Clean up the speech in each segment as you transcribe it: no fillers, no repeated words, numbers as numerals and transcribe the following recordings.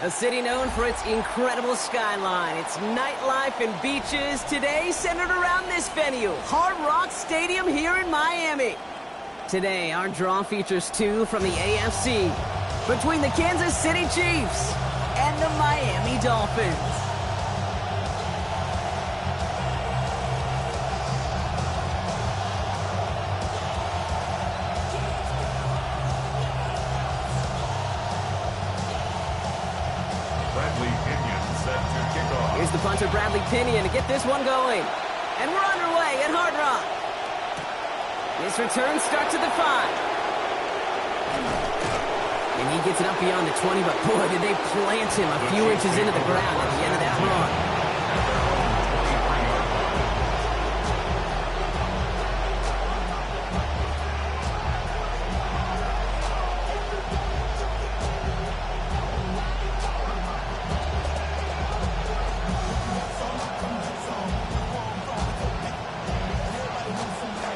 A city known for its incredible skyline, its nightlife and beaches, today centered around this venue, Hard Rock Stadium here in Miami. Today, our draw features two from the AFC, between the Kansas City Chiefs and the Miami Dolphins. Here's the punter, Bradley Pinion, to get this one going. And we're underway at Hard Rock. This return starts at the 5. And he gets it up beyond the 20, but boy, did they plant him a few inches into the ground at the end of that run.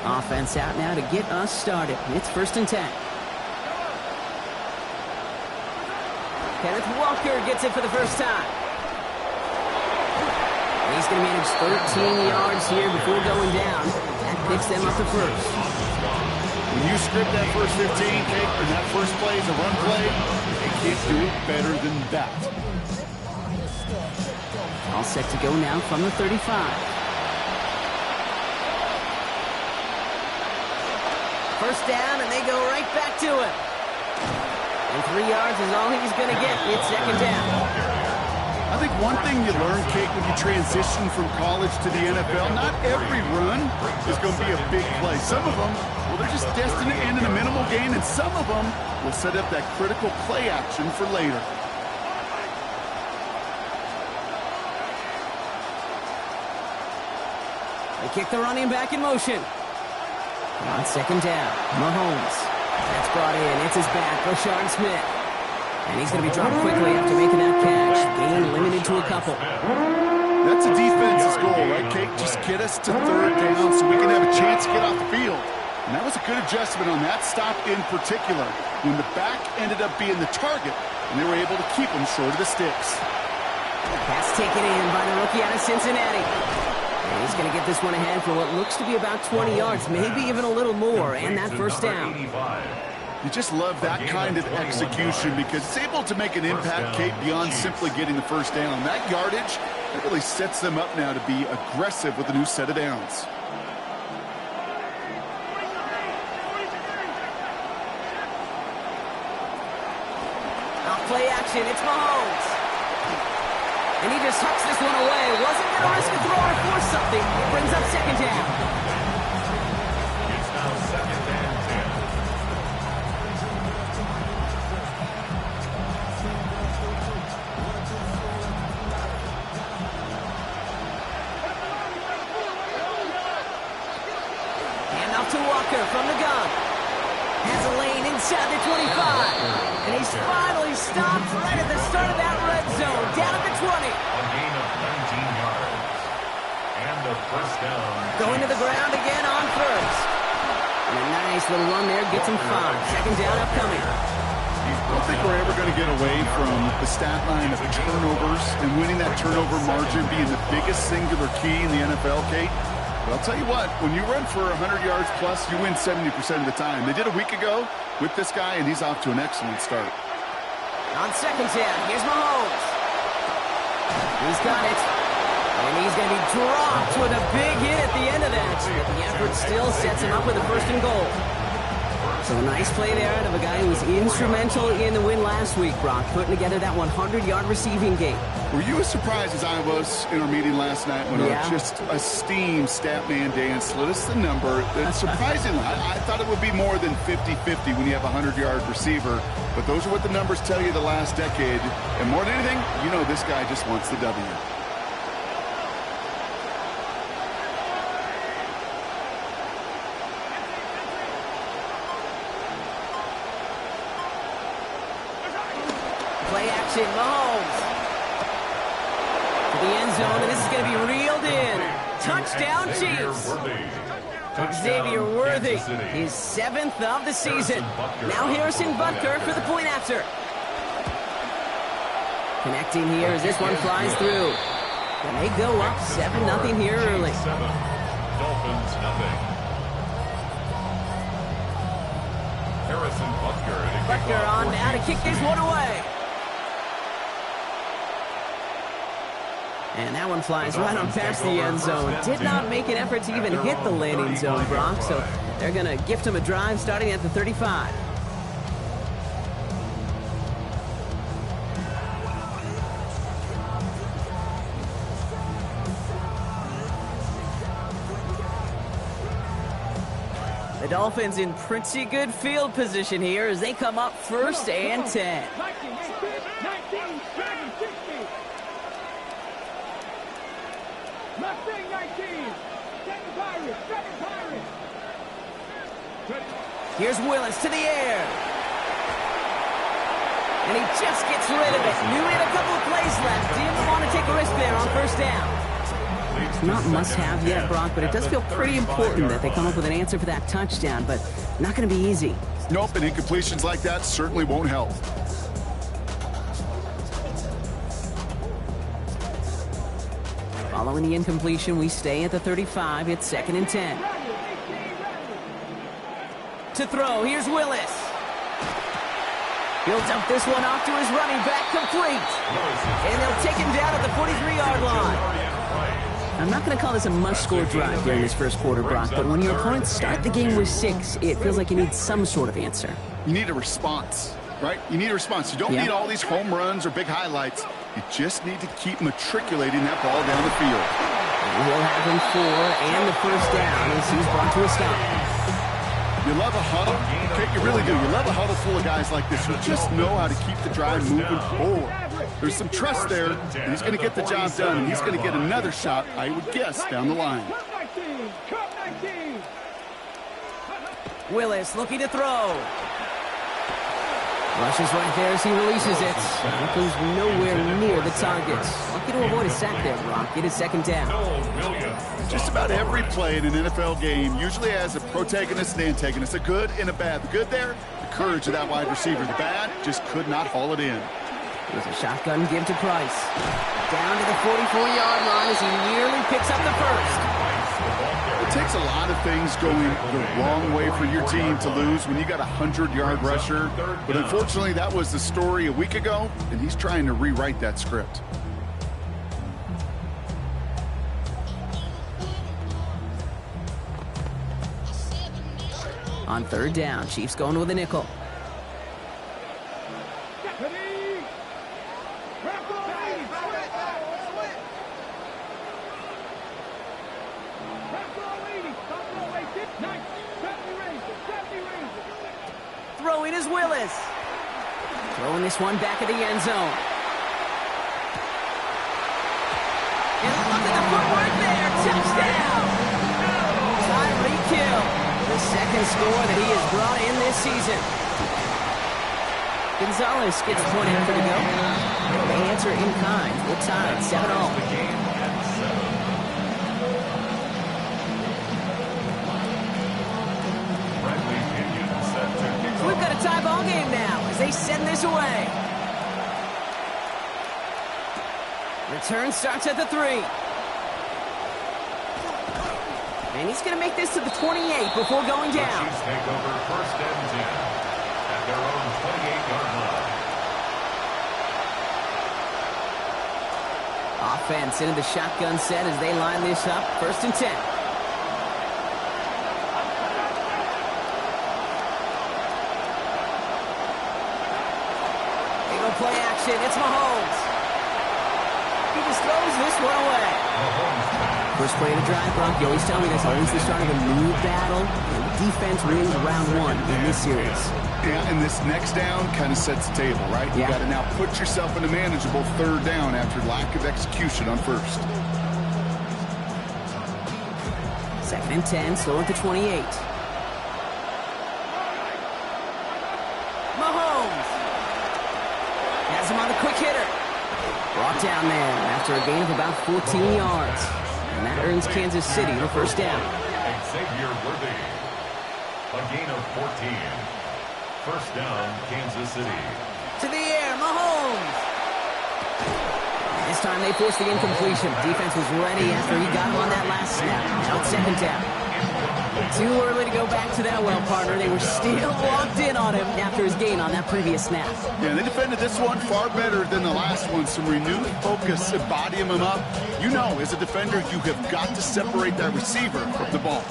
Offense out now to get us started. It's 1st and 10. Kenneth Walker gets it for the first time. He's going to manage 13 yards here before going down. That picks them up to first. When you script that first 15, Kate, and that first play is a run play, they can't do it better than that. All set to go now from the 35. First down, and they go right back to him. And 3 yards is all he's going to get. It's 2nd down. I think one thing you learn, Kate, when you transition from college to the NFL, not every run is going to be a big play. Some of them, well, they're just destined to end in a minimal gain, and some of them will set up that critical play action for later. They kick the running back in motion. On 2nd down, Mahomes. That's brought in. It's his back, Rashard Smith. And he's going to be dropped quickly after making that catch. Gain limited to a couple. That's a defense's goal, right, Kate? Just get us to 3rd down so we can have a chance to get off the field. And that was a good adjustment on that stop in particular, when the back ended up being the target, and they were able to keep him short of the sticks. Pass taken in by the rookie out of Cincinnati. And he's going to get this one ahead for what looks to be about 20 yards, maybe even a little more, and that first down. You just love that kind of execution because it's able to make an impact, Kate, beyond simply getting the first down. That yardage, that really sets them up now to be aggressive with a new set of downs. Off play action, it's Mahomes. And he just hucks this one away. Wasn't going to risk a throw or force something. It brings up 2nd down. It's now 2nd and 10. Hand off to Walker from the gun. Has a lane inside the 25. And he's finally stopped right at the start of that red zone. Down at the 20. A gain of 19 yards. And a first down. Going to the ground again on 1st. And a nice little run there gets him 5. 2nd down upcoming. I don't think we're ever going to get away from the stat line of turnovers and winning that turnover margin being the biggest singular key in the NFL, Kate. But I'll tell you what, when you run for 100 yards plus, you win 70% of the time. They did a week ago with this guy, and he's off to an excellent start. On 2nd down, here's Mahomes. He's got it. And he's going to be dropped with a big hit at the end of that. But the effort still sets him up with a 1st and goal. So a nice play there out of a guy who was instrumental in the win last week, Brock, putting together that 100-yard receiving game. Were you as surprised as I was in our meeting last night when just a steam Statman Dan slid us the number? And surprisingly, I thought it would be more than 50-50 when you have a 100-yard receiver. But those are what the numbers tell you the last decade. And more than anything, you know this guy just wants the W. zone, and this is going to be reeled in. Touchdown, Chiefs. Xavier Worthy, his 7th of the season. Now Harrison Butker for the point after. Connecting here as this one flies through. And they go up 7-0 here early. Dolphins nothing. Harrison Butker on now to kick this one away. And that one flies right on past the end zone. Did not make an effort to even hit the landing zone, Brock. So they're going to gift him a drive starting at the 35. The Dolphins in pretty good field position here as they come up 1st and 10. Here's Willis to the air. And he just gets rid of it. Knew he had a couple of plays left. Didn't want to take a risk there on 1st down. It's not must-have yet, Brock, but it does feel pretty important that they come up with an answer for that touchdown, but not going to be easy. Nope, and incompletions like that certainly won't help. Following the incompletion, we stay at the 35. It's 2nd and 10. To throw, here's Willis. He'll dump this one off to his running back, complete. And they'll take him down at the 43-yard line. I'm not going to call this a must-score drive during this 1st quarter, Brock, but when your opponents start the game with 6, it feels like you need some sort of answer. You need a response, right? You need a response. You don't need all these home runs or big highlights. You just need to keep matriculating that ball down the field. We'll have him 4 and the 1st down as he's brought to a stop. You love a huddle, okay? You really do. You love a huddle full of guys like this who just know how to keep the drive moving forward. There's some trust there, and he's going to get the job done, and he's going to get another shot, I would guess, down the line. Willis looking to throw. Rushes right there as he releases it. It goes nowhere near the target. Lucky to avoid a sack there, Brock. It is 2nd down. Just about every play in an NFL game usually has a protagonist and antagonist, a good and a bad. The good there, the courage of that wide receiver. The bad, just could not haul it in. Here's a shotgun give to Price. Down to the 44-yard line as he nearly picks up the 1st. It takes a lot of things going the wrong way for your team to lose when you got a 100-yard rusher. But unfortunately, that was the story a week ago, and he's trying to rewrite that script. On 3rd down, Chiefs going with a nickel. Throwing is Willis. Throwing this one back at the end zone. And look at the footwork there. Touchdown. Tyreek Hill. The 2nd score that he has brought in this season. Gonzalez gets point after to go. They answer in kind. We're tied 7-all. We've got a tie ball game now as they send this away. Return starts at the 3. And he's going to make this to the 28 before going down. Chiefs take over 1st and 10 at their own 28-yard line. Offense into the shotgun set as they line this up. 1st and 10. Play action. It's Mahomes. He just throws this one away. First play of the drive, Brock. You always tell me that's always the start of a new battle. And defense wins round 1 in this series. Yeah, and this next down kind of sets the table, right? You got to now put yourself in a manageable 3rd down after lack of execution on 1st. 2nd and 10, slow at the 28. Mahomes. Has him on the quick hitter. Brought down there after a gain of about 14 yards. And that earns Kansas City the first down. Xavier Worthy. A gain of 14. First down, Kansas City. To the air, Mahomes. This time they forced the incompletion. Defense was ready after he got him on that last snap. Now it's second down. Too early to go back to that well, partner. They were still locked in on him after his gain on that previous snap. Yeah, they defended this one far better than the last one. Some renewed focus, bodying him up. You know, as a defender, you have got to separate that receiver from the ball.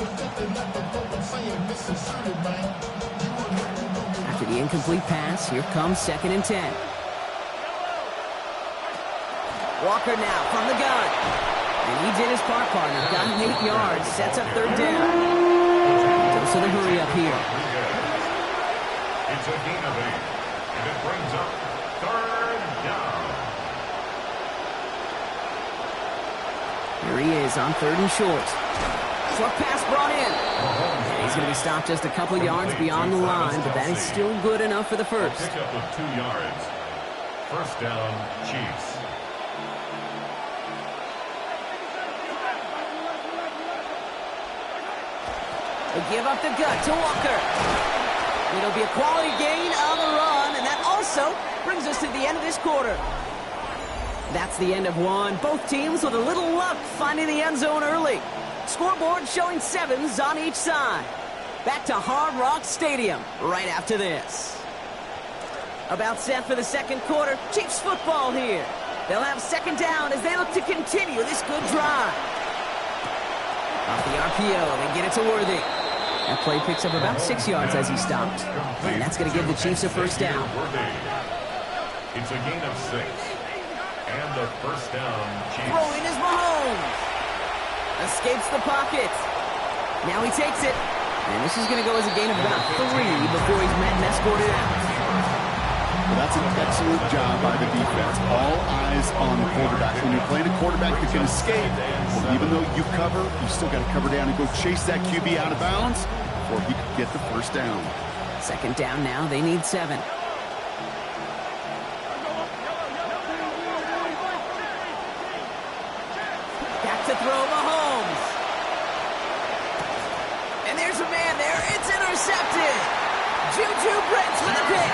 After the incomplete pass, here comes 2nd and 10. Walker now from the gun. And he did his part, partner. Got him 8 yards. Sets up third down. Goes to the hurry up here. It's a gain of 8. And it brings up third down. Here he is on 3rd and short. Short pass brought in. And he's going to be stopped just a couple yards beyond the line, but that is still good enough for the first. Pick up of 2 yards. First down, Chiefs. They give up the gut to Walker. It'll be a quality gain on the run, and that also brings us to the end of this quarter. That's the end of one. Both teams with a little luck finding the end zone early. Scoreboard showing 7s on each side. Back to Hard Rock Stadium right after this. About set for the second quarter. Chiefs football here. They'll have second down as they look to continue this good drive. Off the RPO, they get it to Worthy. That play picks up about 6 yards as he stopped. And that's going to give the Chiefs a first down. It's a gain of 6. And the first down, Chiefs. Throwing is Mahomes. Escapes the pocket. Now he takes it. And this is going to go as a gain of about 3 before he's met and escorted out. Well, that's an excellent job by the defense. All eyes on the quarterback. When you're playing a quarterback that can escape, well, even though you cover, you still got to cover down and go chase that QB out of bounds before he could get the first down. Second down now. They need 7. Back to throw Mahomes. And there's a man there. It's intercepted. Juju Brents with a pick.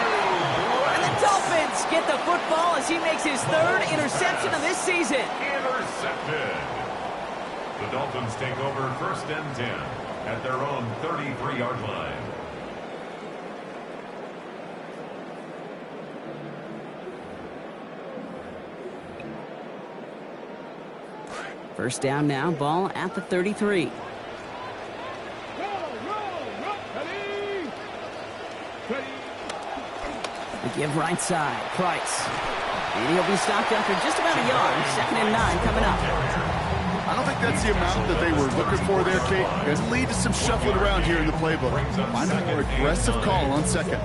And the Dolphins get the football as he makes his 3rd interception of this season. Intercepted. The Dolphins take over 1st and 10 at their own 33-yard line. First down now, ball at the 33. They give right side, Price. And he'll be stopped after just about a yard. 2nd and 9 coming up. I don't think that's the amount that they were looking for there, Kate. It'll lead to some shuffling around here in the playbook. Find a more aggressive call on 2nd.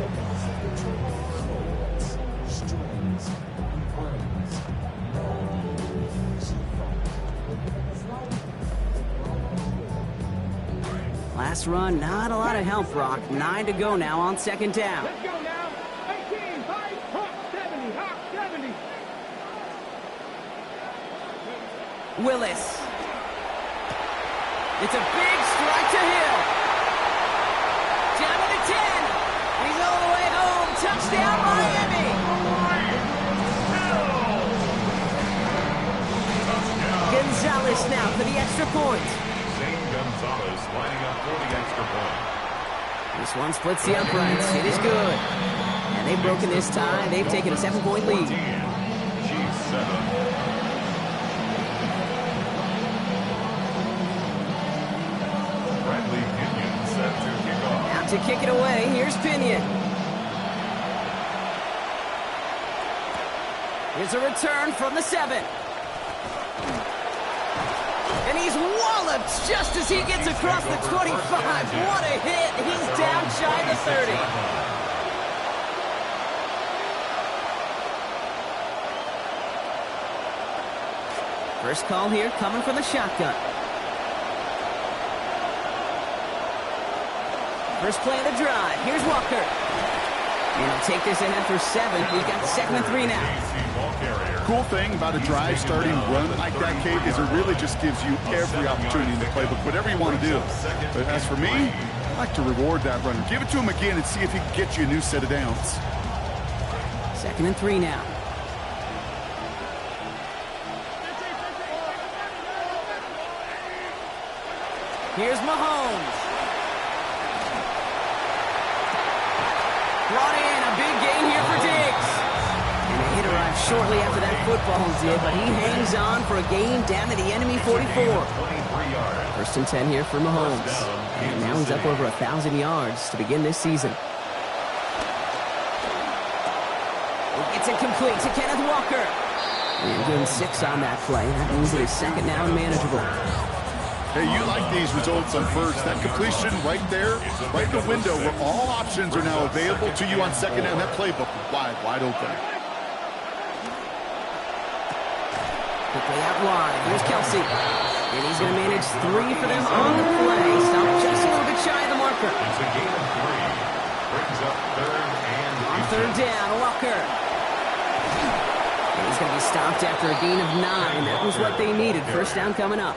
Last run, not a lot of help, Brock. 9 to go now on 2nd down. Let's go now. 18, hop, 70, hop, 70. Willis. It's a big strike to Hill. Down to the 10. He's all the way home. Touchdown, Miami. Gonzalez now for the extra point. Zane Gonzalez lining up for the extra point. This one splits the uprights. It is good. And they've broken this tie. They've taken a 7-point lead. Chiefs 7. Out to kick it away. Here's Pinion. Here's a return from the 7. And he's walloped just as he gets across the 25. What a hit. He's down shy of the 30. First call here coming from the shotgun. First play of the drive. Here's Walker. And he'll take this ahead for 7. We've got 2nd and 3 now. Ball carrier Cool thing about a drive starting run like that, Kate, is it really just gives you every opportunity in the playbook, whatever you want to do. But as for me, I like to reward that runner. Give it to him again and see if he can get you a new set of downs. 2nd and 3 now. Here's Mahomes. Brought in a big gain here for Diggs. And the hit arrived shortly after that football did, but he hangs on for a gain down to the enemy 44. 1st and 10 here for Mahomes. And now he's up over 1,000 yards to begin this season. It's incomplete to Kenneth Walker. And given 6 on that play. That means it is 2nd down and manageable. Hey, you like these results on first. That completion right there, right in the window where all options are now available to you on 2nd down. That playbook wide open. Quickly out wide. Here's Kelsey. And he's going to manage 3 for them on the play. Stop just a little bit shy of the marker. It's a gain of 3. Brings up 3rd and On 3rd down, Walker. And he's going to be stopped after a gain of 9. That was what they needed. 1st down coming up.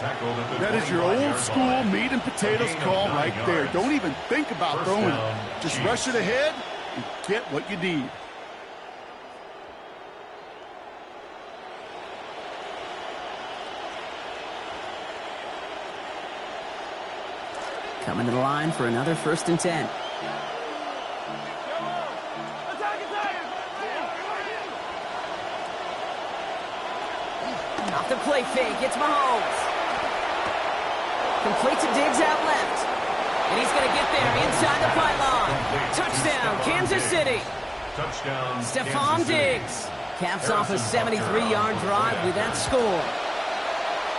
That is your old school meat and potatoes call right there. Don't even think about throwing it. Just rush it ahead and get what you need. Coming to the line for another 1st and 10. Off the play fake, it's Mahomes. Complete to Diggs out left. And he's going to get there inside the pylon. Touchdown, Kansas City. Touchdown, Stephon Diggs caps off a 73-yard drive with that score.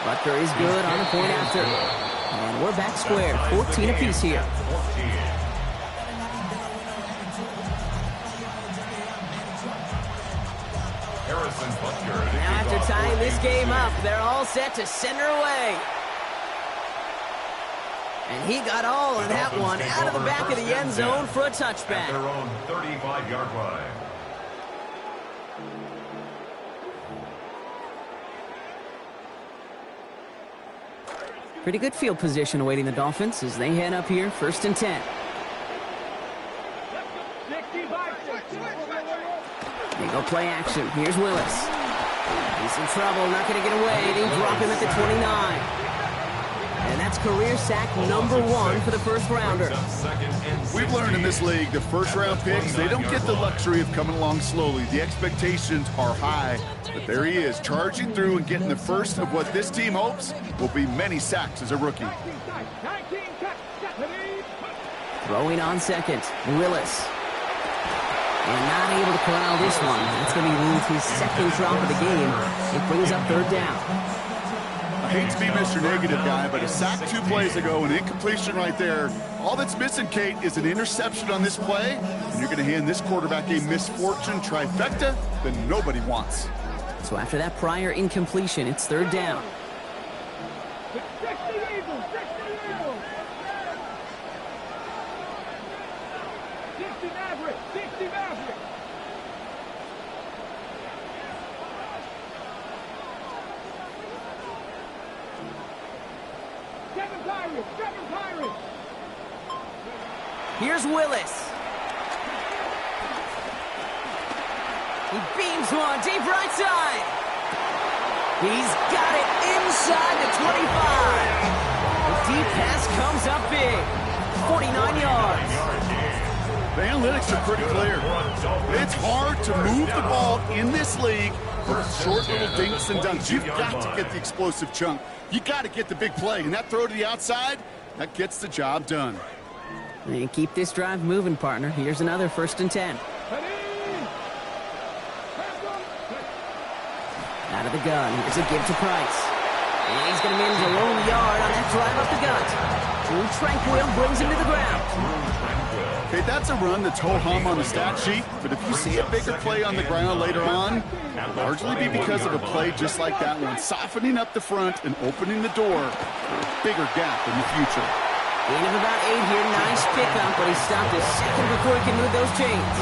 Butker is good on the point after. And we're back square, 14 apiece here. Now after tying this game up, they're all set to send her away. And he got all of that one out of the back of the end zone for a touchback. At their own 35-yard line. Pretty good field position awaiting the Dolphins as they head up here, 1st and 10. They go play action. Here's Willis. He's in trouble, not going to get away. They drop him at the 29. And that's career sack number 1 for the first-rounder. We've learned in this league the first-round picks, they don't get the luxury of coming along slowly. The expectations are high, but there he is, charging through and getting the first of what this team hopes will be many sacks as a rookie. Throwing on 2nd, Willis. And not able to corral this one. That's going to be his 2nd drop of the game. It brings up 3rd down. I hate to be Mr. Negative guy, but a sack 2 plays ago, an incompletion right there. All that's missing, Kate, is an interception on this play, and you're going to hand this quarterback a misfortune trifecta that nobody wants. So after that prior incompletion, it's 3rd down. Here's Willis. He beams one deep right side. He's got it inside the 25. The deep pass comes up big. 49 yards. The analytics are pretty clear. It's hard to move the ball in this league with short little dinks and dunks. You've got to get the explosive chunk. You got to get the big play. And that throw to the outside, that gets the job done. And keep this drive moving, partner. Here's another 1st and 10. Out of the gun. Here's a give to Price. And he's going to manage a lone yard on that drive up the gut. Drew Tranquil brings him to the ground. Okay, that's a run that's ho-hum on the stat sheet, but if you see a bigger play on the ground later on, it'll largely be because of a play just like that one, softening up the front and opening the door for a bigger gap in the future. Gain of about 8 here. Nice pickup, but he stopped a second before he can move those chains.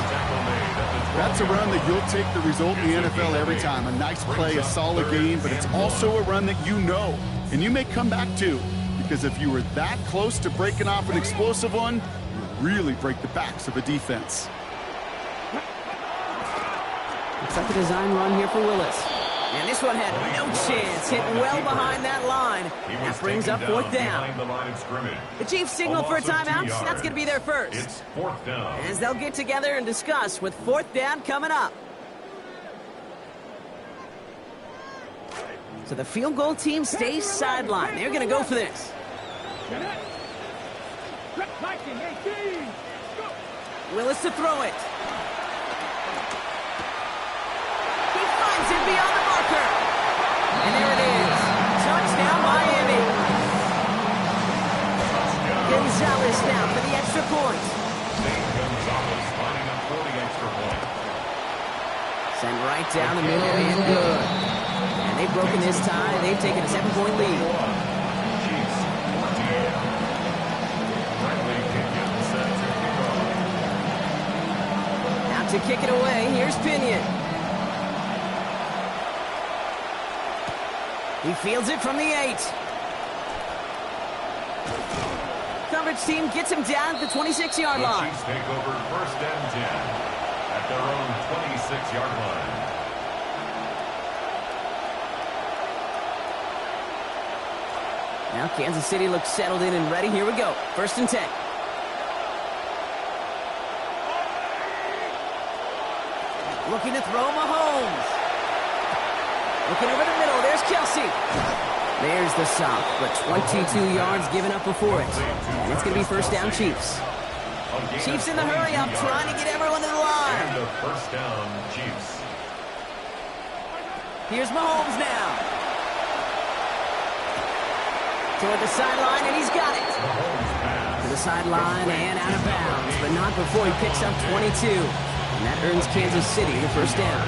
That's a run that you'll take the result in the NFL every time. A nice play, a solid game, but it's also a run that you know, and you may come back to, because if you were that close to breaking off an explosive one, you really break the backs of a defense. Looks like a design run here for Willis. And this one had no chance. Hit well behind that line. That brings up fourth down. The Chiefs signal for a timeout. That's going to be their first. It's fourth down. As they'll get together and discuss with fourth down coming up. So the field goal team stays sidelined. They're going to go for this. Willis to throw it. He finds it beyond the marker. And there it is. Touchdown, Miami. Gonzalez now for the extra point. Gonzalez lining up for the extra point. Sent right down the middle and good. And they've broken this tie. They've taken a 7-point lead. Chiefs 14. Bradley Pinion set to kick off. Now to kick it away, here's Pinion. He fields it from the 8. Coverage team gets him down at the 26-yard The line. Chiefs take over first and 10 at their own 26-yard line. Now Kansas City looks settled in and ready. Here we go. First and 10. Looking to throw Mahomes. Looking over the middle. There's Kelsey. There's the stop, but 22 yards given up before it. And it's going to be first down Chiefs. Chiefs in the hurry up, trying to get everyone to the line. And the first down, Chiefs. Here's Mahomes now. Toward the sideline, and he's got it. To the sideline and out of bounds, but not before he picks up 22. And that earns Kansas City the first down.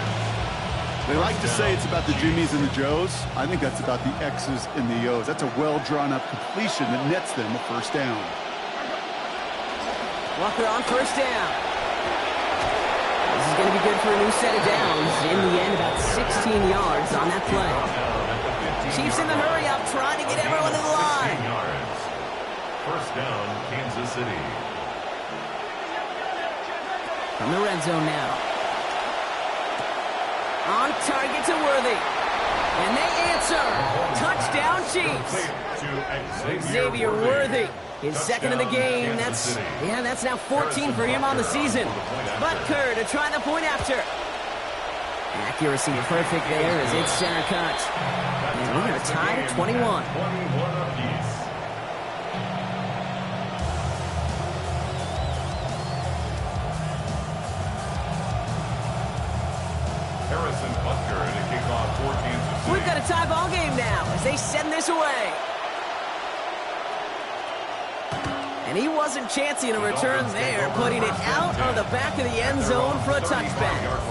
They like to say it's about the Jimmies and the Joes. I think that's about the X's and the O's. That's a well-drawn-up completion that nets them a first down. Walker on first down. This is going to be good for a new set of downs. In the end, about 16 yards on that play. Chiefs in the hurry up, trying to get everyone to the line. 16 yards. First down, Kansas City. From the red zone now. On target to Worthy. And they answer. Touchdown, Chiefs. Xavier Worthy. His second of the game. That's now 14 for him on the season. Butker to try the point after. Accuracy perfect there as it's center cut. And we are tied at 21. 21 apiece. Harrison Butker to kick off for Kansas City. We've got a tie ball game now as they send this away. And he wasn't chancing a return there, putting it out of the back of the end zone for a touchback.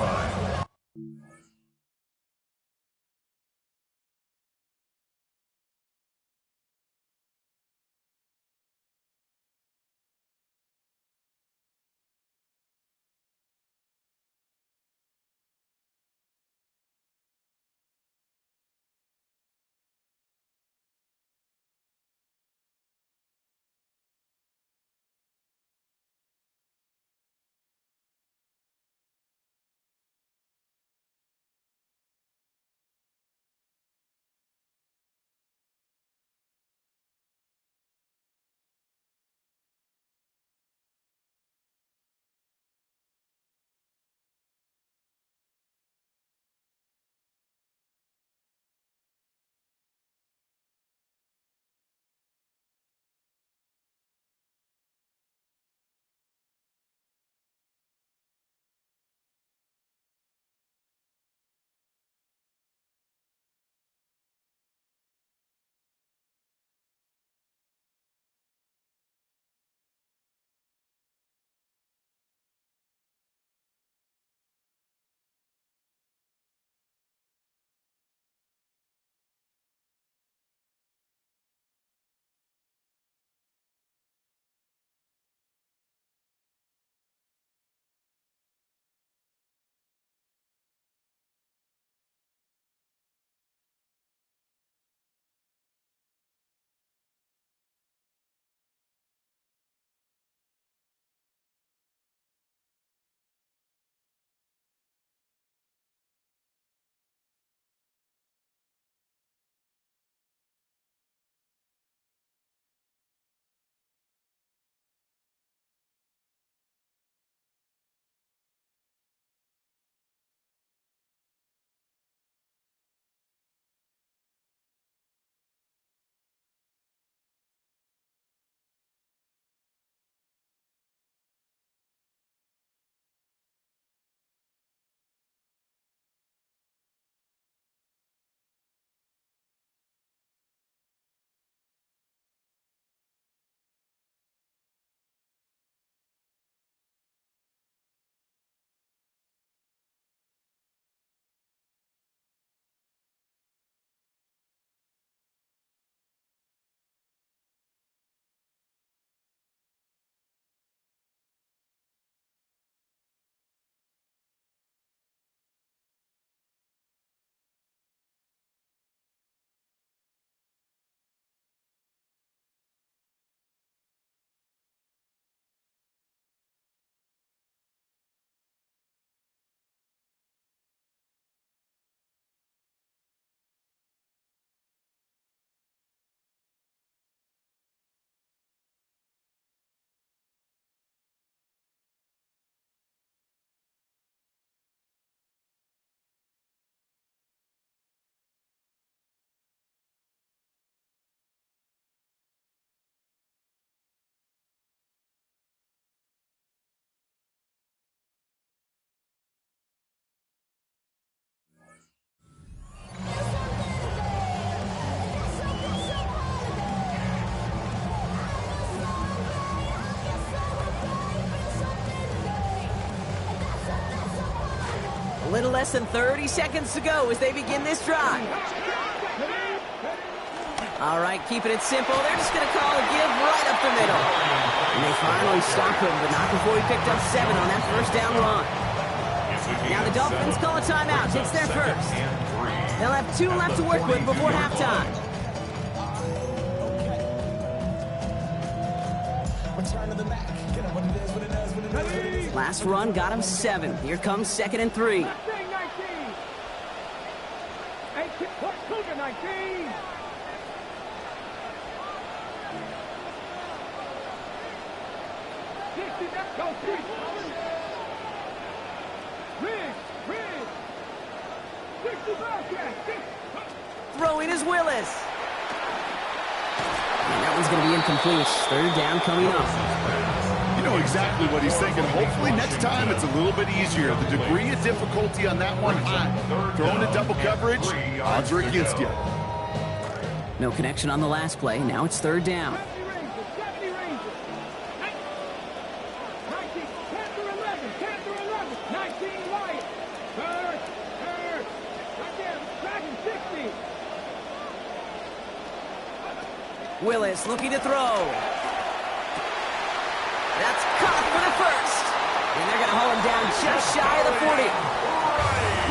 A little less than 30 seconds to go as they begin this drive. All right, keeping it simple. They're just going to call a give right up the middle. And they finally stop him, but not before he picked up 7 on that first down run. Now the Dolphins call a timeout. It's their first. They'll have 2 left to work with before halftime. Last run got him 7. Here comes 2nd and 3. 19. 19. 60, let's go, Riggs. 65, Throwing is Willis. And that one's going to be incomplete. 3rd down coming up. You know exactly what he's thinking. Hopefully next time it's a little bit easier. The degree of difficulty on that one high. Throwing in double coverage, odds are against you. No connection on the last play. Now it's 3rd down. 70 Rangers. 19, 10 through 11, 10 through 11. 19 Lions. Third. Right there, Dragon 60. Willis looking to throw. That's caught for the first. And they're going to hold him down just shy of the 40.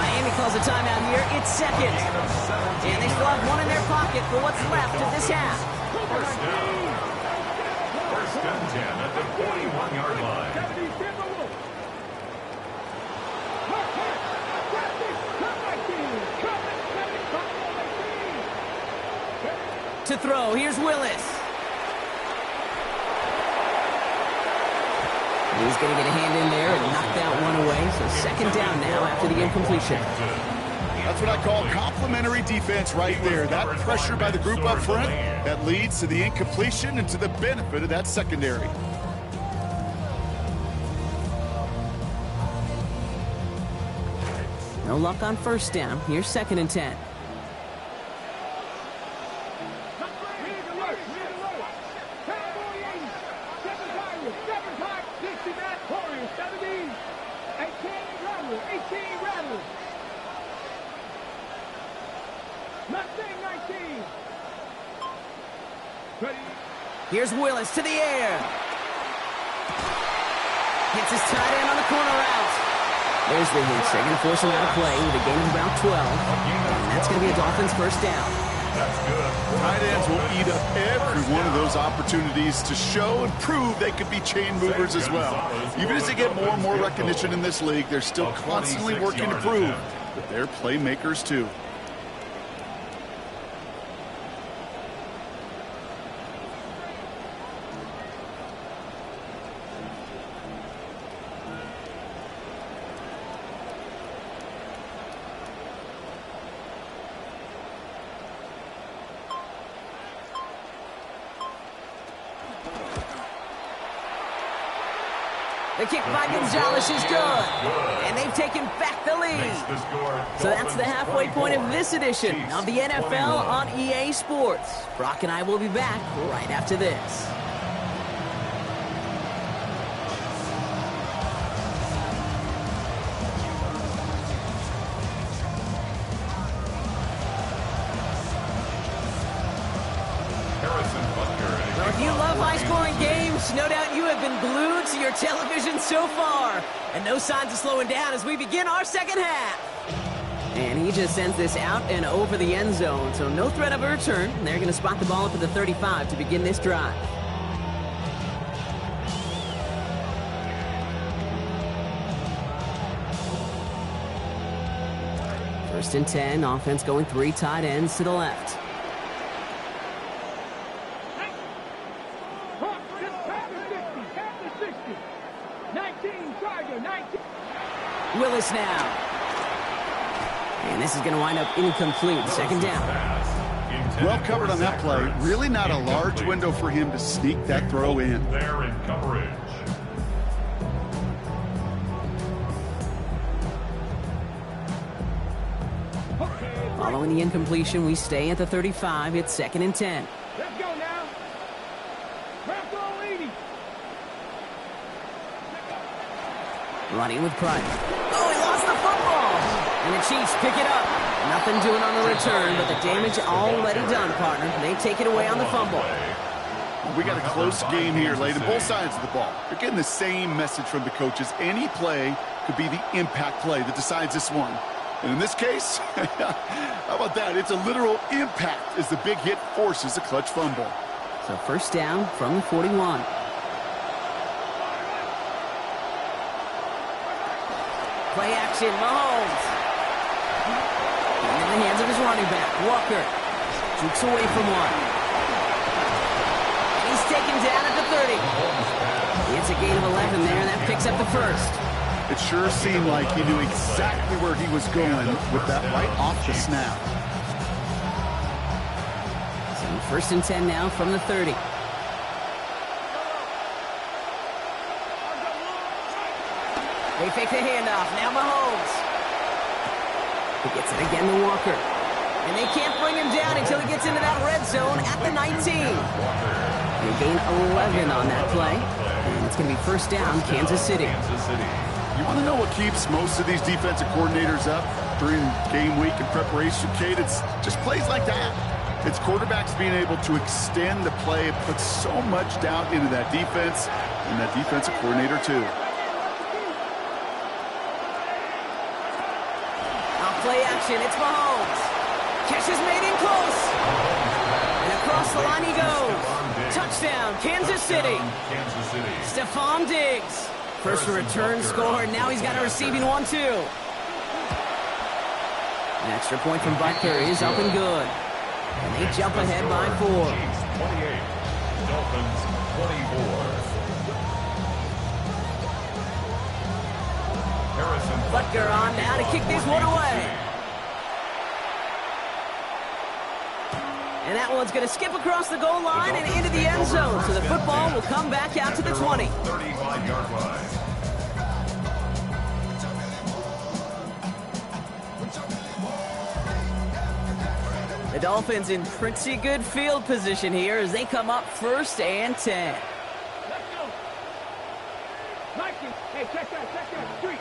Miami calls a timeout here. It's 2nd. And they still have 1 in their pocket for what's left of this half. First and 10 at the 41-yard line. To throw, here's Willis. He's going to get a hand in there and knock that one away. So 2nd down now after the incompletion. That's what I call complimentary defense right there. That pressure by the group up front, that leads to the incompletion and to the benefit of that secondary. No luck on 1st down. Here's 2nd and 10. Here's Willis to the air. Hits his tight end on the corner route. There's the hit. They're going to force him out of play with a gain of about 12. And that's going to be a Dolphins 1st down. That's good. Tight ends will eat up every one of those opportunities to show and prove they could be chain movers as well. Even as they get more and more recognition in this league, they're still constantly working to prove that they're playmakers too. The kick by Gonzalez is good. And they've taken back the lead. So that's the halfway point of this edition of the NFL on EA Sports. Brock and I will be back right after this. Well, if you love high-scoring games, no doubt you have been glued to your television so far. And no signs of slowing down as we begin our 2nd half. And he just sends this out and over the end zone, so no threat of a return. They're going to spot the ball up at the 35 to begin this drive. First and 10, offense going 3 tight ends to the left. Willis now. And this is going to wind up incomplete. 2nd down. Well covered on that play. Really not a large window for him to sneak that throw in. They're in coverage. Following the incompletion, we stay at the 35. It's 2nd and 10. Let's go now. Running with Pryor. Oh, he lost the football. And the Chiefs pick it up. Nothing doing on the return, but the damage already done, partner. They take it away on the fumble. We got a close game here, Layden. Both sides of the ball. You're getting the same message from the coaches. Any play could be the impact play that decides this one. And in this case, how about that? It's a literal impact as the big hit forces a clutch fumble. So first down from the 41. Play action, Mahomes. In the hands of his running back, Walker. Jukes away from one. And he's taken down at the 30. It's a gain of 11 there, and that picks up the first. It sure seemed like he knew exactly where he was going with that right off the snap. So first and 10 now from the 30. They fake the handoff. Now Mahomes. He gets it again to Walker. And they can't bring him down until he gets into that red zone at the 19. They gain 11 on that play. And it's going to be first down, Kansas City. You want to know what keeps most of these defensive coordinators up during game week and preparation, Kate? It's just plays like that. It's quarterbacks being able to extend the play. It puts so much doubt into that defense and that defensive coordinator too. Play action, it's Mahomes. Catch is made in close. And across the line he goes. Touchdown, Kansas City. Stephon Diggs. First return score, and now he's got a receiving one, too. An extra point from Butker is up and good. And they jump ahead by 4. 28, Dolphins 24. Butker on now to kick this one away. And that one's going to skip across the goal line and into the end zone. So the football will come back out to the 20. 35-yard line. The Dolphins in pretty good field position here as they come up first and 10. Let's go. Mikey, hey, check that street.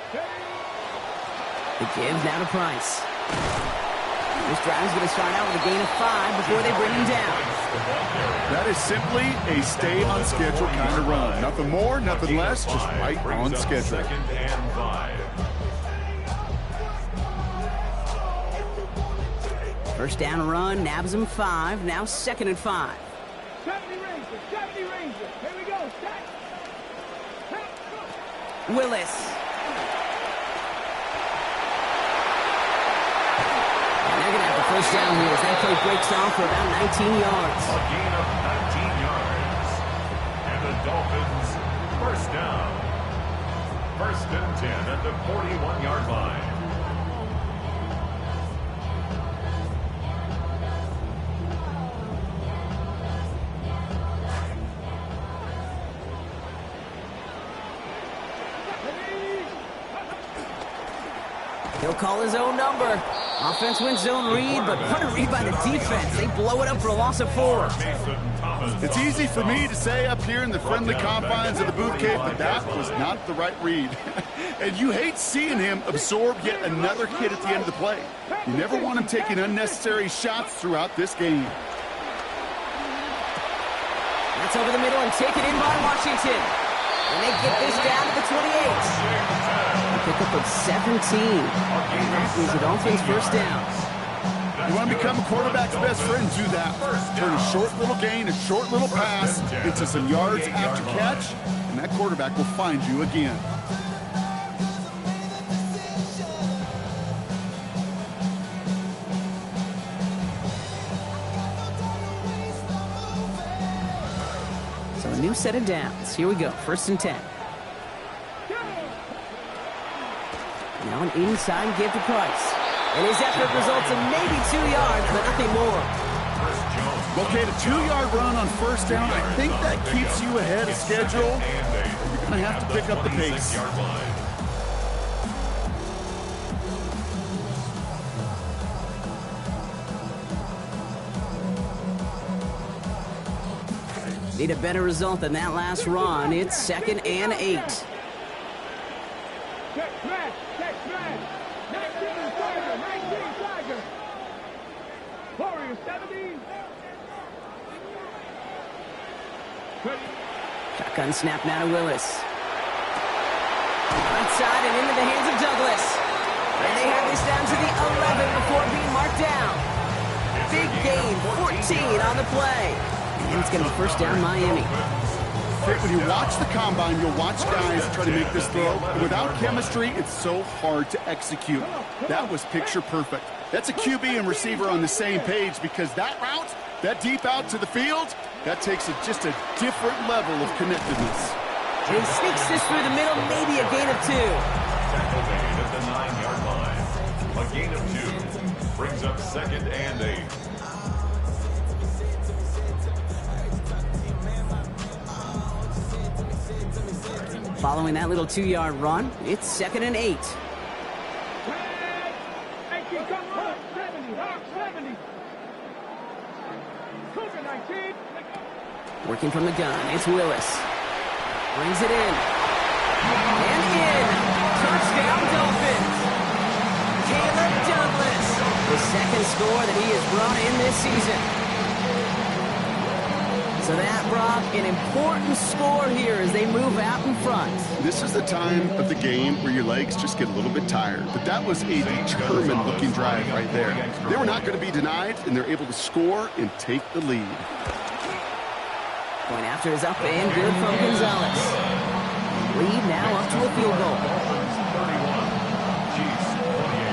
The give now to Price. This drive is going to start out with a gain of 5 before they bring him down. That is simply a stay on schedule kind of run. Nothing more, nothing less, just right on schedule. Second and 5. First down run, nabs him 5. Now second and 5. 70 Ranger. Here we go. Willis. And they're going to have the first down here as that play breaks off for about 19 yards. A gain of 19 yards. And the Dolphins first down. First and 10 at the 41-yard line. He'll call his own number. Offense wins zone read, but what a read by the defense. They blow it up for a loss of 4. It's easy for me to say up here in the friendly confines of the booth cave, but that was not the right read. And you hate seeing him absorb yet another hit at the end of the play. You never want him taking unnecessary shots throughout this game. That's over the middle and taken in by Washington. And they get this down to the 28. Pick up of 17. And that is the Dolphins' first down. You want to become a quarterback's best friend, do that. Turn a short little gain, a short little pass into some yards after catch, and that quarterback will find you again. So a new set of downs. Here we go. First and 10. Now an inside give to Price. And his effort results in maybe 2 yards, but nothing more. Okay, the 2-yard run on first down, I think that keeps you ahead of schedule. You're going to have to pick up the pace. Need a better result than that last run. It's second and 8. Check smash. 19 and 30. Warriors 17. Shotgun snap now to Willis. Outside and into the hands of Douglas. And they have this down to the 11 before being marked down. Big gain, 14 on the play. And it's going to be first down Miami. When you watch the combine, you'll watch guys try to make this throw. Without chemistry, it's so hard to execute. That was picture perfect. That's a QB and receiver on the same page because that route, that deep out to the field, that takes just a different level of connectedness. And he sneaks this through the middle, maybe a gain of 2. Tackle made at the 9-yard line. A gain of 2 brings up 2nd and 8. Following that little 2-yard run, it's 2nd and 8. 18, come on, 70, 70. Cougar 19. Working from the gun, it's Willis. Brings it in. And in. Touchdown Dolphins. Caleb Douglas. The second score that he has brought in this season. So that brought an important score here as they move out in front. This is the time of the game where your legs just get a little bit tired. But that was a determined-looking drive right there. They were not going to be denied, and they're able to score and take the lead. Point after is up and good from Gonzalez. Lead now up to a field goal. Dolphins 31, Chiefs 28.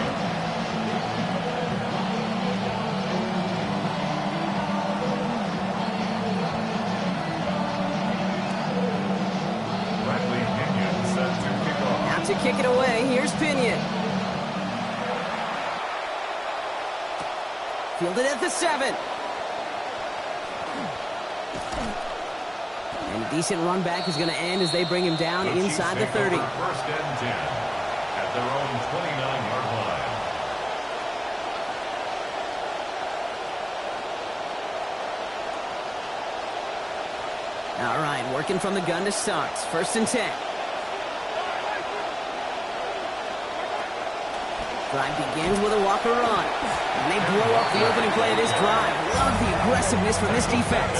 Bradley Pinion set to kick off. Now to kick it away, here's Pinion. Fielded at the 7. And a decent run back is going to end as they bring him down inside the 30. First and 10 at their own 29-yard line. All right, working from the gun to start. 1st and 10. Drive begins with a Walker run. And they blow up the opening play of this drive. Love the aggressiveness from this defense.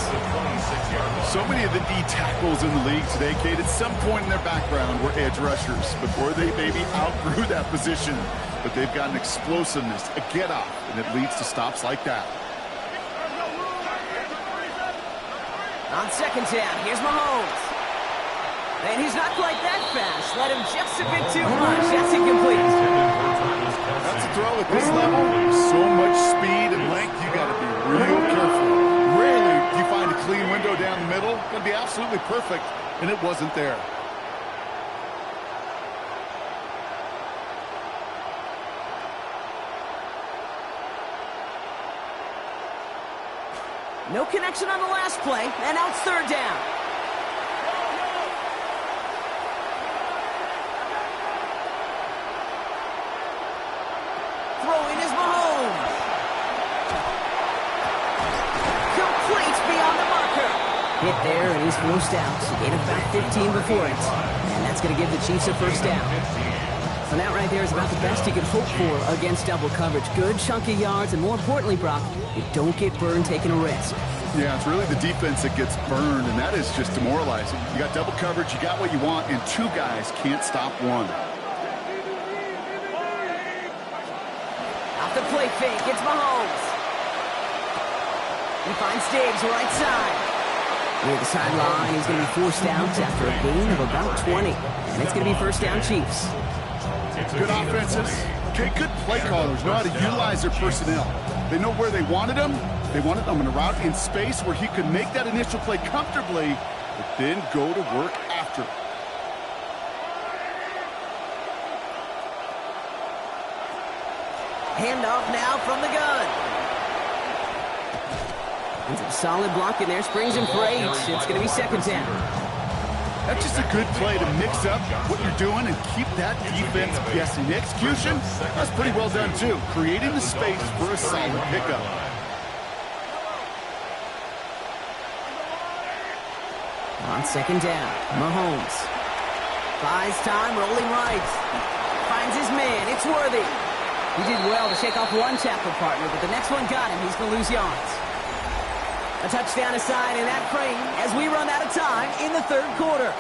So many of the D tackles in the league today, Kate, at some point in their background were edge rushers before they maybe outgrew that position. But they've got an explosiveness, a get-off, and it leads to stops like that. On 2nd down, here's Mahomes. And he's not quite that fast. Let him just a bit too much. That's incomplete. That's a throw at this level. So much speed and length, you got to be real careful. Rarely do you find a clean window down the middle. It's going to be absolutely perfect, and it wasn't there. No connection on the last play, and now it's 3rd down. Throwing is Mahomes. Complete beyond the marker. Hit there, and he's forced out. He gained about 15 before it. And that's going to give the Chiefs a first down. And that right there is about the best you can hope for against double coverage. Good chunky yards, and more importantly, Brock, you don't get burned taking a risk. Yeah, it's really the defense that gets burned, and that is just demoralizing. You got double coverage, you got what you want, and 2 guys can't stop one. Off the play fake, it's Mahomes. He finds Diggs right side. Near the sideline, he's going to be forced out after a gain of about 20. And it's going to be first down Chiefs. Good offenses. Okay, good play callers know how to utilize their personnel. They know where they wanted them. They wanted them in a route in space where he could make that initial play comfortably, but then go to work after. Handoff now from the gun. And some solid block in there. Springs him for 8. It's going to be 2nd down. That's just a good play to mix up what you're doing and keep that defense guessing. The execution, that's pretty well done too. Creating the space for a solid pickup. On 2nd down, Mahomes. Buys time, rolling right. Finds his man, it's Worthy. He did well to shake off one tackle partner, but the next one got him. He's going to lose yards. A touchdown aside in that frame as we run out of time in the third quarter.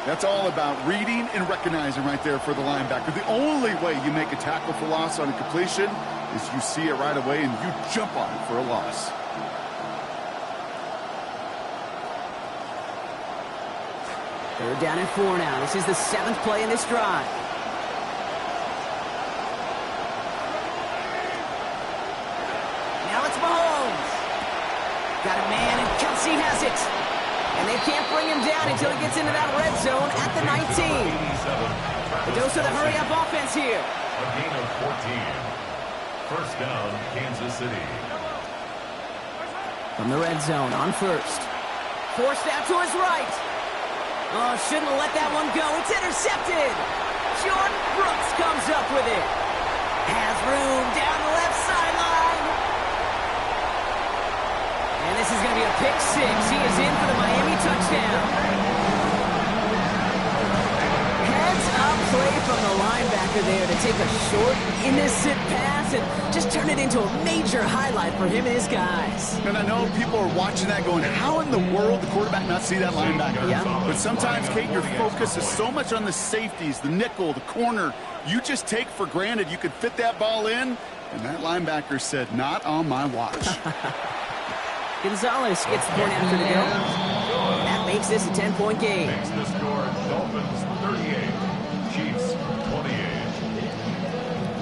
That's all about reading and recognizing right there for the linebacker. The only way you make a tackle for loss on a completion is you see it right away and you jump on it for a loss. Third down and 4 now. This is the 7th play in this drive. Now it's Mahomes. Got a man, and Kelsey has it. And they can't bring him down until he gets into that red zone at the 19. A dose of the hurry-up offense here. A gain of 14. First down, Kansas City. From the red zone on first. Forced out to his right. Oh, shouldn't have let that one go. It's intercepted. Jordan Brooks comes up with it. Has room down the left sideline. And this is going to be a pick 6. He is in for the Miami touchdown. Heads up play from the linebacker there to take a short, innocent pass and just turn it into a major highlight for him and his guys. And I know people are watching that going, how in the world the quarterback not see that linebacker? Yeah. But sometimes, Kate, your focus is so much on the safeties, the nickel, the corner. You just take for granted you could fit that ball in, and that linebacker said, not on my watch. Gonzalez gets the point after the go. That makes this a 10-point game. Makes the score Dolphins 38, Chiefs 28.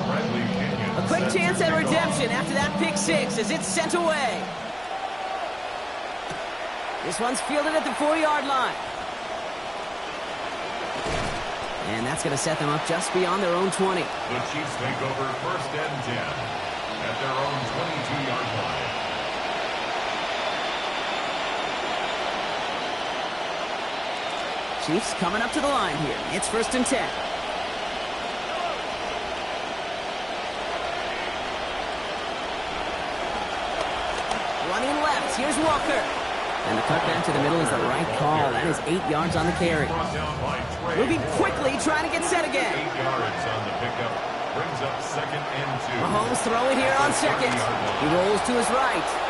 Bradley Kenyon. A quick chance at redemption after that pick 6 as it's sent away. This one's fielded at the 4-yard line. And that's going to set them up just beyond their own 20. The Chiefs take over first and 10 at their own 22-yard line. Chiefs coming up to the line here. It's first and 10. Running left. Here's Walker. And the cut back to the middle is the right call. That is 8 yards on the carry. Brought down by Trey. Moving quickly, trying to get set again. 8 yards on the pickup. Brings up second and 2. Mahomes throwing here on second. He rolls to his right.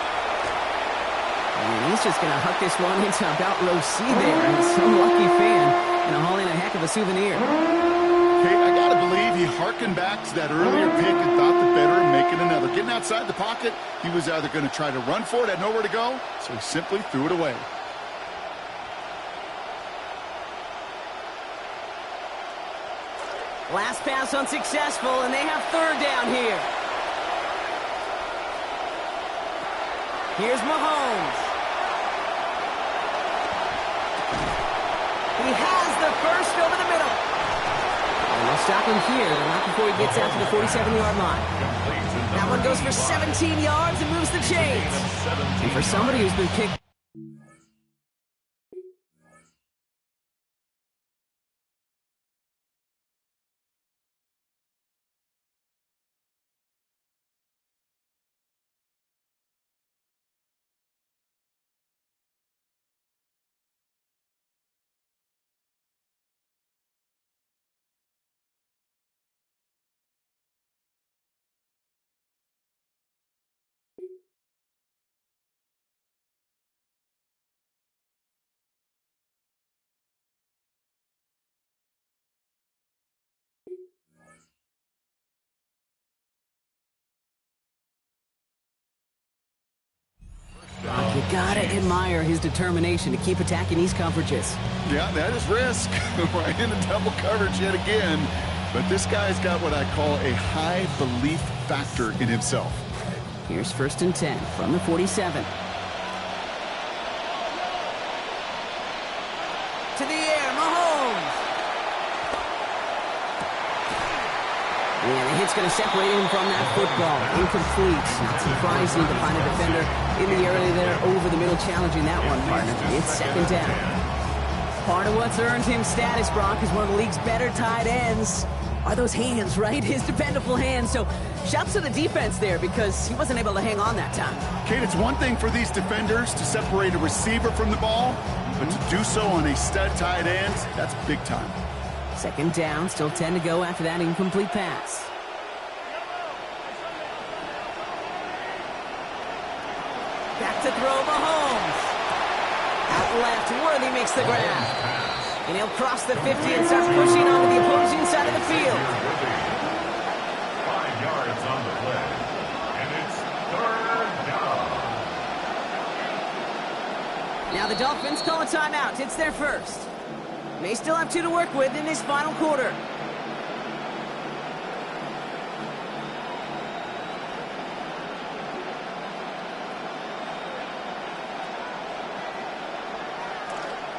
And he's just going to huck this one into about row C there. And some lucky fan going to haul in a heck of a souvenir. Okay, I got to believe he hearkened back to that earlier pick and thought the better of making another. Getting outside the pocket, he was either going to try to run for it, had nowhere to go, so he simply threw it away. Last pass unsuccessful, and they have third down here. Here's Mahomes. He has the first over the middle. And they'll stop him here, but not before he gets out to the 47-yard line. That one goes for 17 yards and moves the chains. And for somebody who's been kicked... You gotta admire his determination to keep attacking these coverages. Yeah, that is risk. Right into double coverage yet again. But this guy's got what I call a high belief factor in himself. Here's first and 10 from the 47. To the air, Mahomes. And the hit's going to separate him from that football. Incomplete. Not surprising to find a defender in the area there over the middle challenging that one, partner. It's second down. Part of what's earned him status, Brock, is one of the league's better tight ends. Are those hands, right? His dependable hands. So shouts to the defense there because he wasn't able to hang on that time. Kate, it's one thing for these defenders to separate a receiver from the ball, but to do so on a stud tight end, that's big time. Second down, still 10 to go after that incomplete pass. Back to throw Mahomes. Out left, Worthy makes the grab. And he'll cross the 50 and start pushing onto the opposing side of the field. 5 yards on the play. And it's 3rd down. Now the Dolphins call a timeout. It's their first. They still have 2 to work with in this final quarter.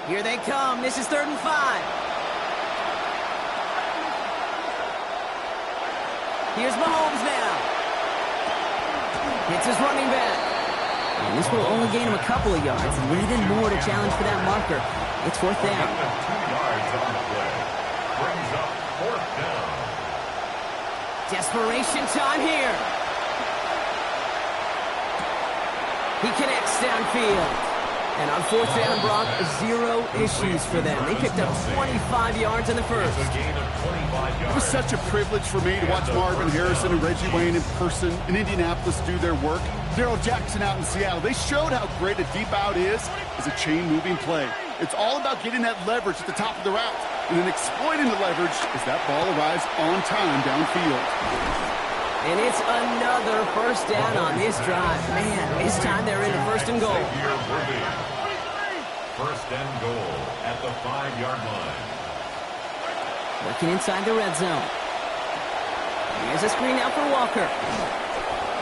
Here they come. This is 3rd and 5. Here's Mahomes now. Hits his running back. And this will only gain him a couple of yards. Needed more to challenge for that marker. It's 4th down. 2 yards on the play. Brings up 4th down. Desperation time here. He connects downfield. And on 4th down, Brock, 0 issues for them. They picked up 25 yards in the first. A gain of 25 yards. It was such a privilege for me to watch Marvin Harrison and Reggie Wayne in person in Indianapolis do their work. Daryl Jackson out in Seattle. They showed how great a deep out is as a chain-moving play. It's all about getting that leverage at the top of the route and then exploiting the leverage as that ball arrives on time downfield. And it's another first down on this drive. Man, this time they're into 1st and goal. Here will be 1st and goal at the 5-yard line. Working inside the red zone. Here's a screen out for Walker.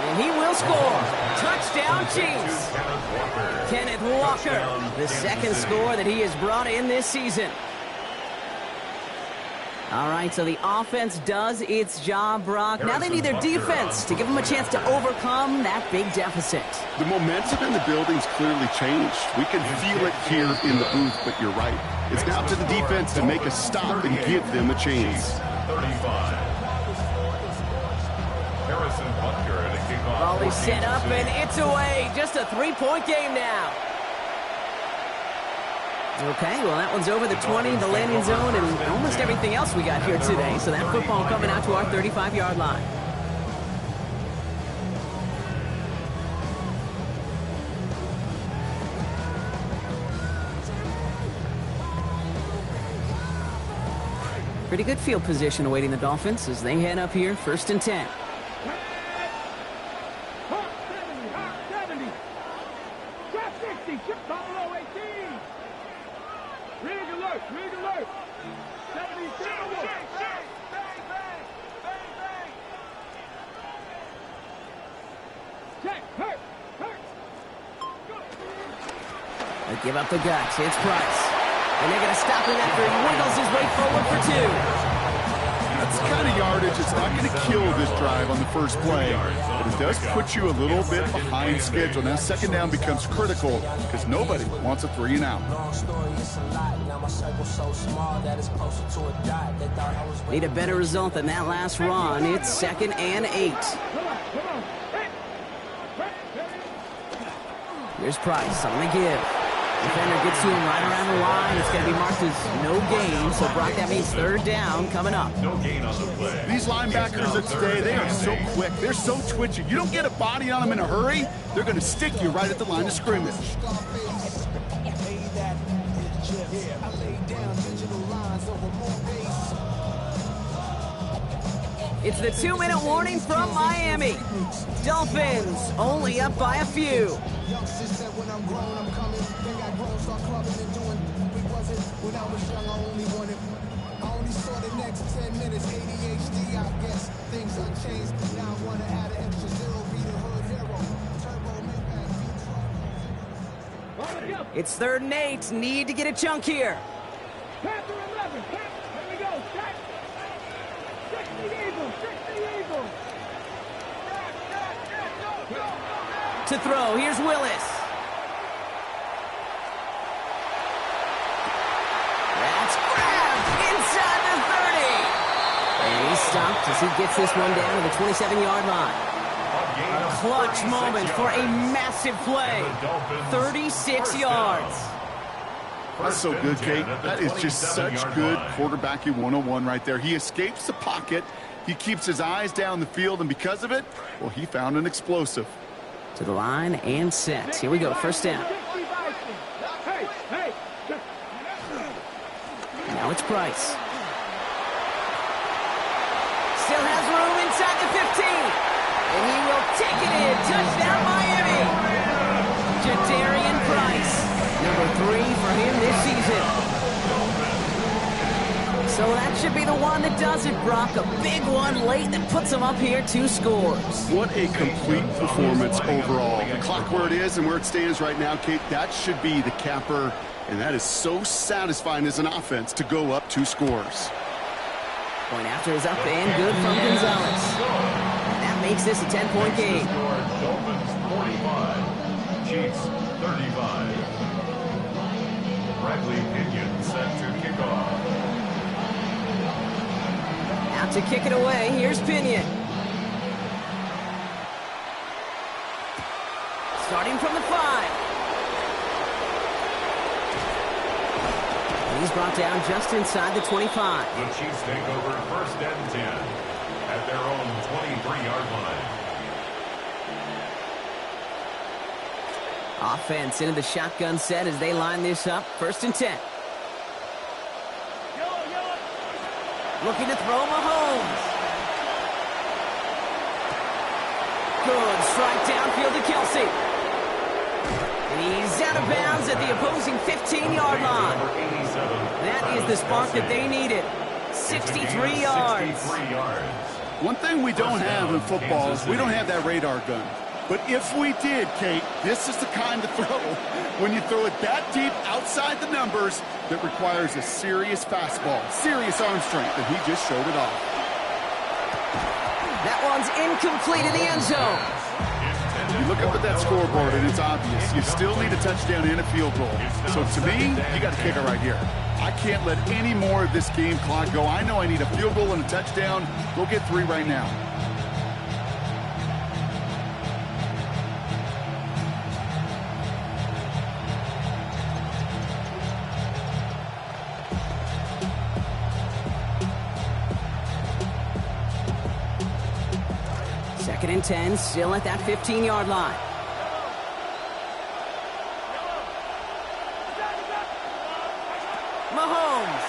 And he will score. Touchdown, Chiefs. Kenneth Walker, the 2nd score that he has brought in this season. All right, so the offense does its job, Brock. Now they need their defense to give them a chance to overcome that big deficit. The momentum in the building's clearly changed. We can feel it here in the booth, but you're right. It's now to the defense to make a stop and give them a chance. 35. Harrison Butker at a kickoff. Ball is set up, and it's away. Just a 3-point game now. Okay, well, that one's over the 20, the landing zone, and almost everything else we got here today. So that football coming out to our 35-yard line. Pretty good field position awaiting the Dolphins as they head up here, 1st and 10. Hot 70. Drop 60. Chip ball below 18. Rig alert. 70. Check. Hurt. They give up the guts. It's Price. And they're going to stop him after he wiggles his way forward for 2. That's the kind of yardage it's not going to kill this drive on the first play, but it does put you a little bit behind schedule. Now 2nd down becomes critical because nobody wants a 3 and out. Need a better result than that last run. It's 2nd and 8. Here's Price on the give. Defender gets to him right around the line. It's going to be marked as no gain. So, Brock, that means 3rd down coming up. No gain on the play. These linebackers of today, they are so quick. They're so twitchy. You don't get a body on them in a hurry, they're going to stick you right at the line of scrimmage. It's the 2-minute warning from Miami. Dolphins only up by a few. It's 3rd and 8. Need to get a chunk here. Panther 11. Here we go. Check. 60 Eagles. To throw, here's Willis. That's grabbed inside the 30. And he's stopped as he gets this one down to the 27-yard line. A clutch moment for a massive play. 36 yards. That's so good, Kate. That is just such good quarterbacking 101 right there. He escapes the pocket. He keeps his eyes down the field, and because of it, well, he found an explosive. To the line and set. Here we go, first down. Now it's Price. Still has room inside the 15. And he will take it in. Touchdown, Miami. Jadarian Price. Number 3 for him this season. So that should be the one that does it, Brock. A big one late that puts him up here 2 scores. What a complete performance overall. The clock where it is and where it stands right now, Kate, that should be the capper. And that is so satisfying as an offense to go up 2 scores. Point after is up and good from Gonzalez. And that makes this a 10-point game. Dolphins 45, Chiefs 35. Bradley Pinion set to kick off. Out to kick it away, here's Pinion. Starting from the 5. He's brought down just inside the 25. The Chiefs take over first and 10 at their own 23-yard line. Offense into the shotgun set as they line this up. First and 10. Looking to throw Mahomes. Good strike downfield to Kelsey. And he's out of bounds at the opposing 15-yard line. That is the spark that they needed. 63 yards. One thing we don't have in football is we don't have that radar gun. But if we did, Kate, this is the kind of throw when you throw it that deep outside the numbers that requires a serious fastball, serious arm strength, and he just showed it off. That one's incomplete in the end zone. You look up at that scoreboard and it's obvious. You still need a touchdown and a field goal. So to me, you got to kick it right here. I can't let any more of this game clock go. I know I need a field goal and a touchdown. Go get 3 right now. Second and 10, still at that 15-yard line. Mahomes.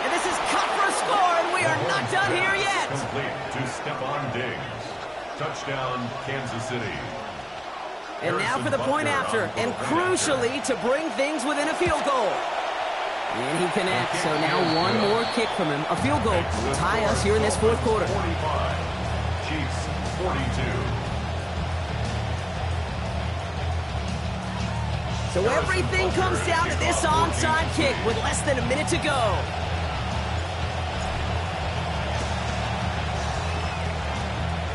And this is cut for a score, and we are not done here yet. Complete to Stephon Diggs. Touchdown, Kansas City. And now for the point after, and crucially to bring things within a field goal. And he connects, so now one more kick from him. A field goal will tie us here in this 4th quarter. 45, Chiefs 42. So everything comes down to this onside kick with less than a minute to go.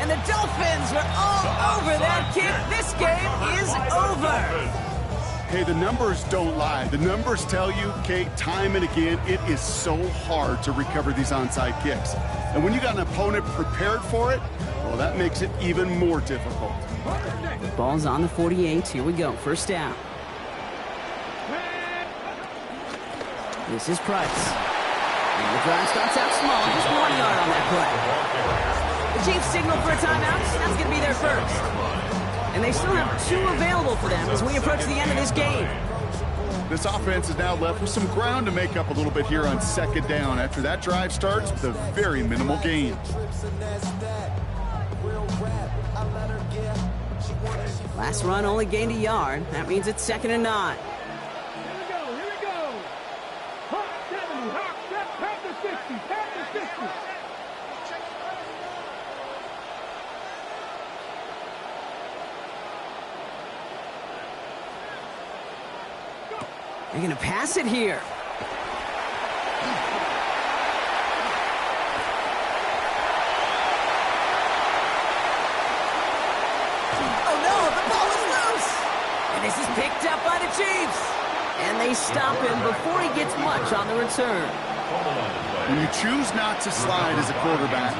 And the Dolphins are all over that kick. This game is over. Hey, the numbers don't lie. The numbers tell you, Kate, time and again, it is so hard to recover these onside kicks. And when you got an opponent prepared for it, well, that makes it even more difficult. The ball's on the 48. Here we go. First down. This is Price. And the drive starts out small. Just 1 yard on that play. The Chiefs signal for a timeout. That's going to be their first. And they still have 2 available for them as we approach the end of this game. This offense is now left with some ground to make up a little bit here on second down after that drive starts with a very minimal gain. Last run only gained a yard. That means it's 2nd and 9. Here we go. Hot 70, hot, past the 60, past the 60. They're going to pass it here. Oh no, the ball is loose. And this is picked up by the Chiefs. And they stop him before he gets much on the return. When you choose not to slide as a quarterback,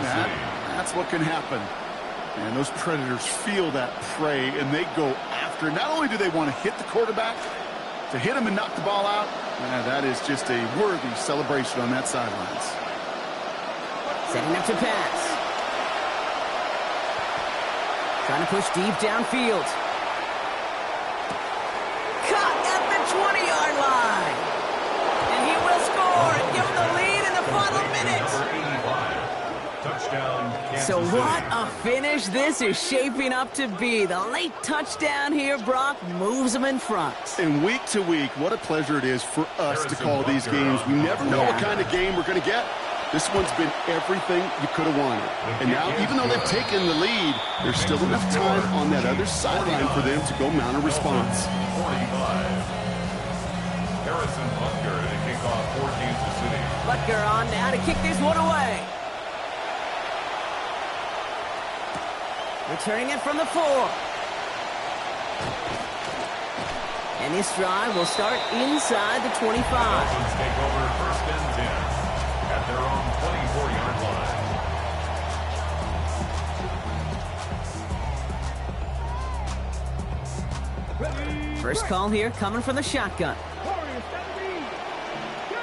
that's what can happen. And those Predators feel that prey, and they go after. Not only do they want to hit the quarterback, to hit him and knock the ball out, that is just a worthy celebration on that sidelines. Setting up to pass. Trying to push deep downfield. Caught at the 20-yard line. And he will score and give them the lead in the final minutes. Touchdown, Kansas So City. what a finish this is shaping up to be. The late touchdown here, Brock, moves them in front. And week to week, what a pleasure it is for us to call these games. We never know what kind of game we're going to get. This one's been everything you could have wanted. And now, even though they've taken the lead, there's still enough time on that other sideline for them to go mount a response. 45. Harrison Butker to kick off for Kansas City. Butker on now to kick this one away. Returning it from the 4. And this drive will start inside the 25. Dolphins take over first and 10 at their own 24-yard line. Ready. First call here coming from the shotgun. Warriors, 17. Go.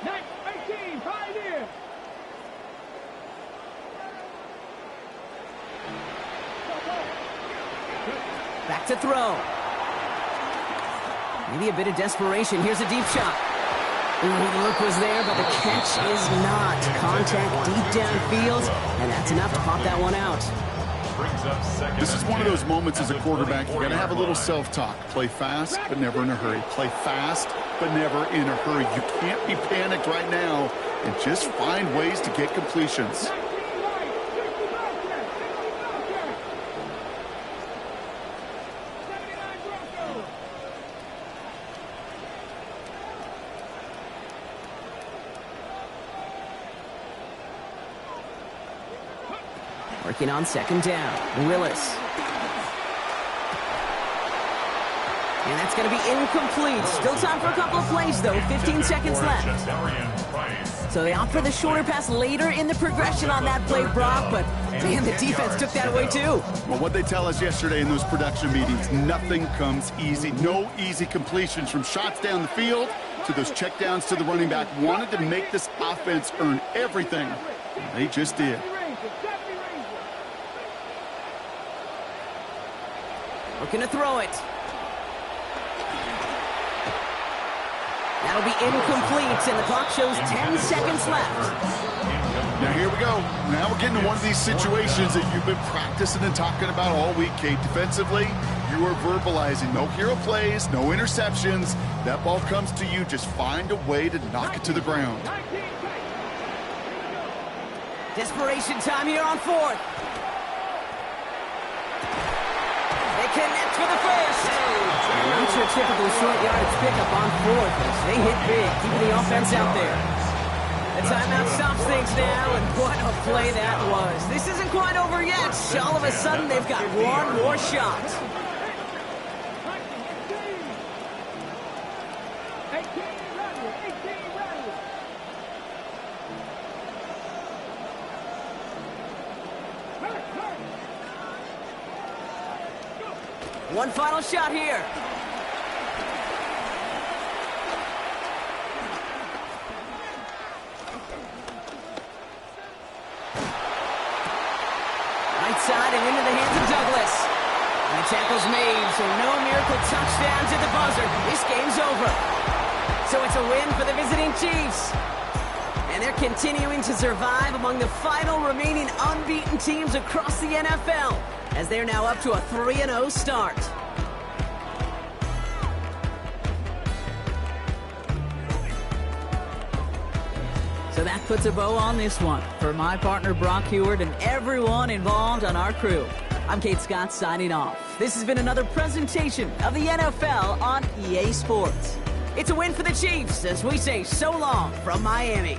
18, Pioneer. Back to throw. Maybe a bit of desperation. Here's a deep shot. Ooh, the look was there, but the catch is not. Contact deep downfield, and that's enough to pop that one out. Brings up second. This is one of those moments as a quarterback, you got to have a little self-talk. Play fast, but never in a hurry. Play fast, but never in a hurry. You can't be panicked right now, and just find ways to get completions. 19 right. 60 Broncos. 79 Broncos. Working on second down. Willis. And that's going to be incomplete. Still time for a couple of plays, though. 15 seconds left. So they opt for the shorter pass later in the progression on that play, Brock. But, man, the defense took that away, too. Well, what they tell us yesterday in those production meetings, nothing comes easy. No easy completions from shots down the field to those checkdowns to the running back. Wanted to make this offense earn everything. And they just did. Looking to throw it. That'll be incomplete, and the clock shows 10 seconds left. Now here we go. Now we're getting to one of these situations that you've been practicing and talking about all week, Kate. Defensively, you are verbalizing. No hero plays, no interceptions. That ball comes to you. Just find a way to knock it to the ground. Desperation time here on fourth. They connect for the first. Not your typical short yardage pickup on fourth as they hit big, keeping the offense out there. The timeout stops things now, and what a play that was. This isn't quite over yet. All of a sudden, they've got one more shot. 18 ready. One final shot here. Right side and into the hands of Douglas. And the tackle's made, so no miracle touchdowns at the buzzer. This game's over. So it's a win for the visiting Chiefs. And they're continuing to survive among the final remaining unbeaten teams across the NFL, as they're now up to a 3-0 start. So that puts a bow on this one. For my partner Brock Heward and everyone involved on our crew, I'm Kate Scott signing off. This has been another presentation of the NFL on EA Sports. It's a win for the Chiefs as we say so long from Miami.